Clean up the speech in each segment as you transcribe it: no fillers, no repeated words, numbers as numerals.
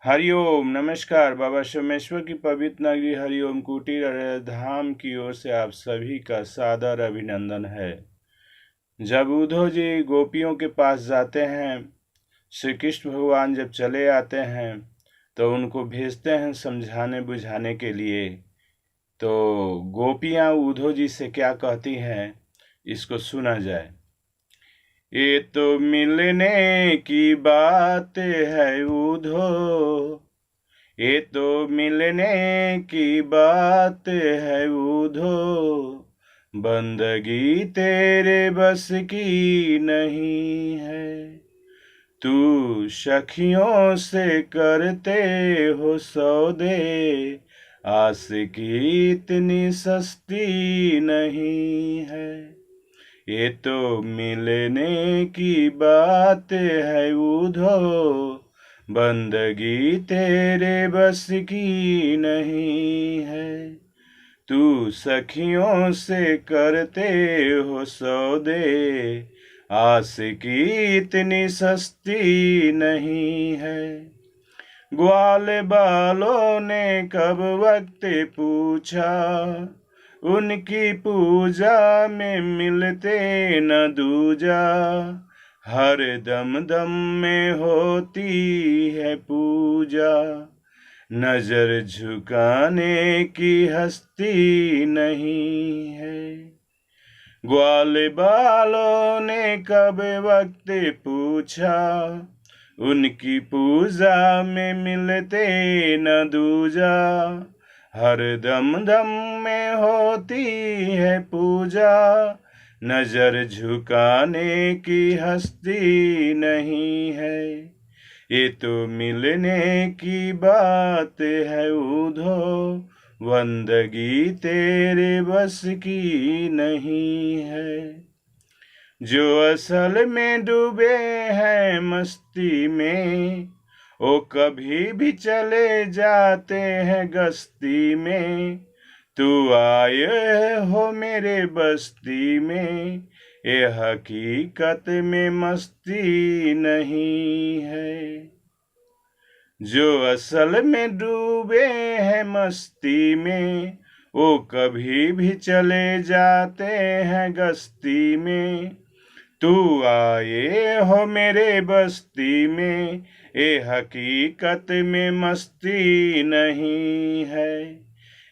हरिओम नमस्कार। बाबा सोमेश्वर की पवित्र नगरी हरिओम कुटीर और धाम की ओर से आप सभी का सादर अभिनंदन है। जब उद्धव जी गोपियों के पास जाते हैं, श्री कृष्ण भगवान जब चले आते हैं तो उनको भेजते हैं समझाने बुझाने के लिए। तो गोपियां उद्धव जी से क्या कहती हैं, इसको सुना जाए। ये तो मिलने की बात है उद्धव, ये तो मिलने की बात है उद्धव, बंदगी तेरे बस की नहीं है। तू सखियों से करते हो सौदे, आशिकी इतनी सस्ती नहीं है। ये तो मिलने की बात है उद्धव, बंदगी तेरे बस की नहीं है। तू सखियों से करते हो सौदे, आशिकी इतनी सस्ती नहीं है। ग्वाल बालों ने कब वक्त पूछा, उनकी पूजा में मिलते न दूजा। हर दम दम में होती है पूजा, नजर झुकाने की हस्ती नहीं है। ग्वाल बालों ने कब वक्त पूछा, उनकी पूजा में मिलते न दूजा। हर दम दम में होती है पूजा, नजर झुकाने की हस्ती नहीं है। ये तो मिलने की बात है उद्धव, बंदगी तेरे बस की नहीं है। जो असल में डूबे हैं मस्ती में, वो कभी भी चले जाते हैं गस्ती में। तू आए हो मेरे बस्ती में, ये हकीकत में मस्ती नहीं है। जो असल में डूबे हैं मस्ती में, वो कभी भी चले जाते हैं गस्ती में। तू आए हो मेरे बस्ती में, ये हकीकत में मस्ती नहीं है।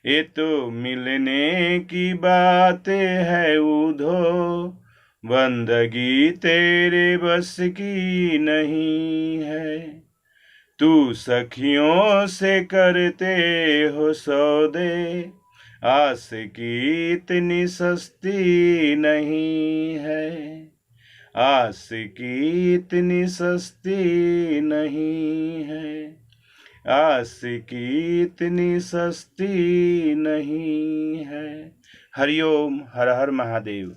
ये तो मिलने की बात है उद्धव, बंदगी तेरे बस की नहीं है। तू सखियों से करते हो सौदे, आशिकी इतनी सस्ती नहीं है। आशिकी इतनी सस्ती नहीं है। आशिकी इतनी सस्ती नहीं है। हरिओम। हर हर महादेव।